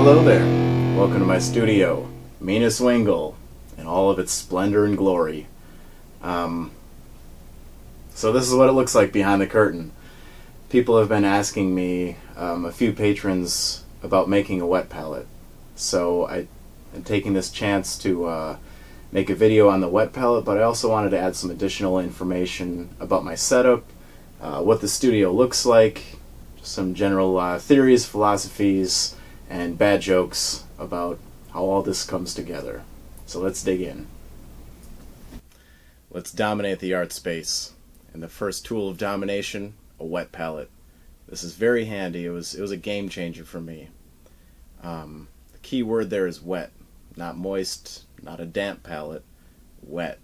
Hello there. Welcome to my studio, Mina Swingle, in all of its splendor and glory. So this is what it looks like behind the curtain. People have been asking me, a few patrons, about making a wet palette. So I am taking this chance to make a video on the wet palette, but I also wanted to add some additional information about my setup, what the studio looks like, some general theories, philosophies, and bad jokes about how all this comes together. So let's dig in. Let's dominate the art space. And the first tool of domination, a wet palette. This is very handy. It was a game changer for me. The key word there is wet. Not moist, not a damp palette. Wet.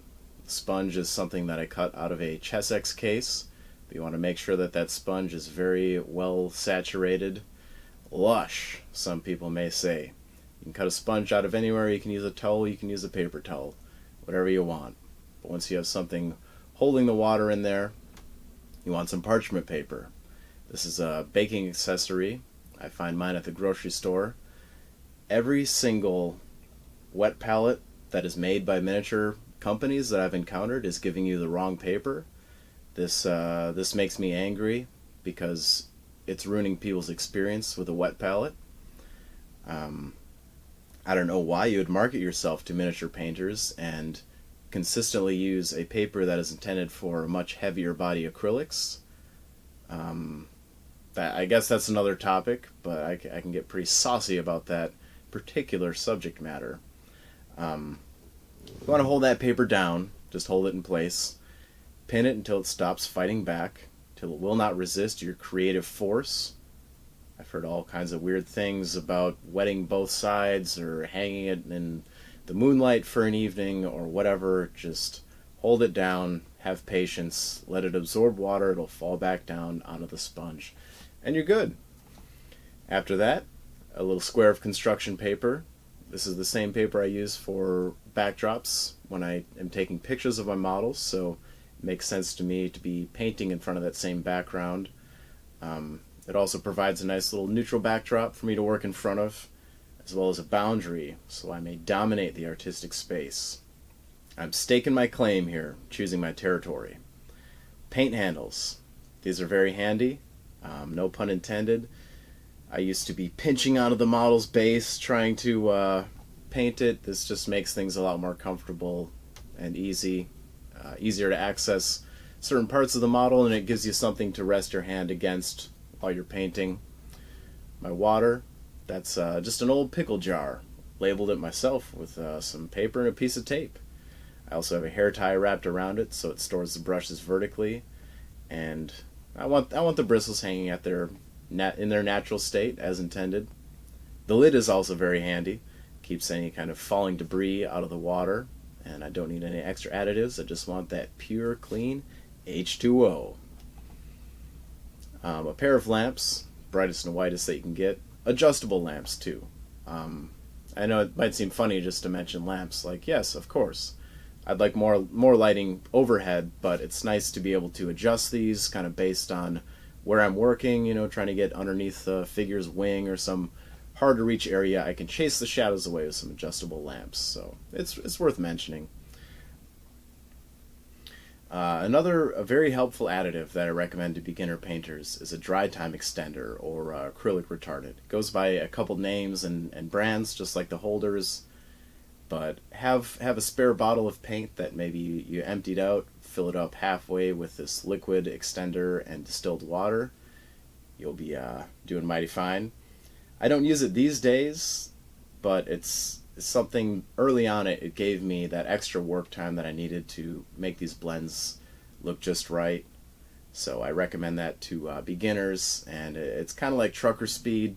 The sponge is something that I cut out of a Chessex case. But you want to make sure that that sponge is very well saturated. Lush, some people may say. You can cut a sponge out of anywhere. You can use a towel, you can use a paper towel, whatever you want. But once you have something holding the water in there, you want some parchment paper. This is a baking accessory. I find mine at the grocery store. Every single wet palette that is made by miniature companies that I've encountered is giving you the wrong paper. This makes me angry because it's ruining people's experience with a wet palette. I don't know why you would market yourself to miniature painters and consistently use a paper that is intended for much heavier body acrylics. I guess that's another topic, but I can get pretty saucy about that particular subject matter. You want to hold that paper down, just hold it in place, pin it until it stops fighting back, till it will not resist your creative force. I've heard all kinds of weird things about wetting both sides or hanging it in the moonlight for an evening or whatever. Just hold it down, have patience, let it absorb water, it'll fall back down onto the sponge, and you're good. After that, a little square of construction paper. This is the same paper I use for backdrops when I am taking pictures of my models, so it makes sense to me to be painting in front of that same background. It also provides a nice little neutral backdrop for me to work in front of, as well as a boundary, so I may dominate the artistic space. I'm staking my claim here, choosing my territory. Paint handles. These are very handy, no pun intended. I used to be pinching onto the model's base, trying to paint it. This just makes things a lot more comfortable and easier to access certain parts of the model, and it gives you something to rest your hand against while you're painting. My water, that's just an old pickle jar. Labeled it myself with some paper and a piece of tape. I also have a hair tie wrapped around it so it stores the brushes vertically, and I want the bristles hanging at in their natural state as intended. The lid is also very handy. Keeps any kind of falling debris out of the water, and I don't need any extra additives. I just want that pure, clean H2O. A pair of lamps, brightest and whitest that you can get. Adjustable lamps too. I know it might seem funny just to mention lamps. Like, yes, of course, I'd like more lighting overhead, but it's nice to be able to adjust these kind of based on where I'm working. Trying to get underneath the figure's wing or some hard to reach area. I can chase the shadows away with some adjustable lamps, so it's worth mentioning. A very helpful additive that I recommend to beginner painters is a dry time extender or acrylic retardant. It goes by a couple names and brands, just like the holders, but have a spare bottle of paint that maybe you emptied out, fill it up halfway with this liquid extender and distilled water. You'll be doing mighty fine. I don't use it these days, but it's something early on. It gave me that extra work time that I needed to make these blends look just right. So I recommend that to beginners, and it's kind of like trucker speed.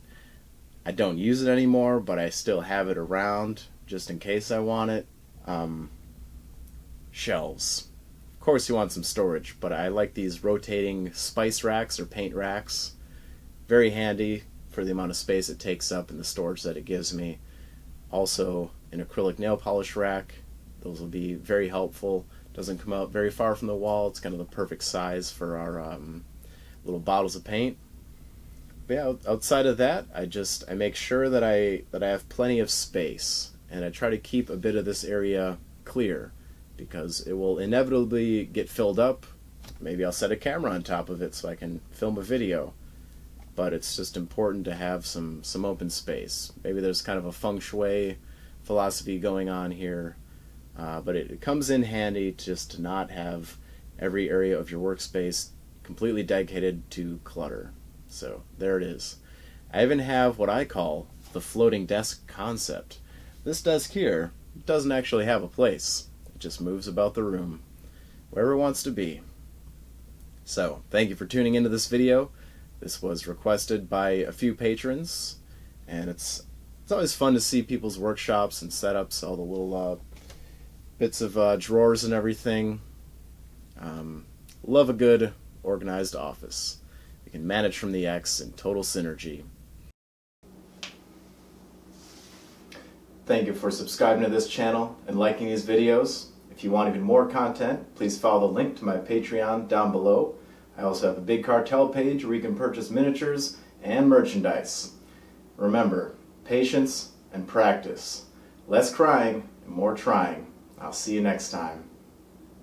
I don't use it anymore, but I still have it around just in case I want it. Shelves. Of course you want some storage, but I like these rotating spice racks or paint racks. Very handy for the amount of space it takes up and the storage that it gives me. Also, an acrylic nail polish rack. Those will be very helpful. Doesn't come out very far from the wall. It's kind of the perfect size for our little bottles of paint. yeah, outside of that, I make sure that I have plenty of space, and I try to keep a bit of this area clear because it will inevitably get filled up. Maybe I'll set a camera on top of it so I can film a video. But it's just important to have some open space. Maybe there's kind of a feng shui philosophy going on here, but it comes in handy just to not have every area of your workspace completely dedicated to clutter. So there it is. I even have what I call the floating desk concept. This desk here doesn't actually have a place. It just moves about the room, wherever it wants to be. So, thank you for tuning into this video. This was requested by a few patrons, and it's always fun to see people's workshops and setups, all the little bits of drawers and everything. Love a good organized office. You can manage from the X in total synergy. Thank you for subscribing to this channel and liking these videos. If you want even more content, please follow the link to my Patreon down below. I also have a Big Cartel page where you can purchase miniatures and merchandise. Remember, patience and practice. Less crying and more trying. I'll see you next time.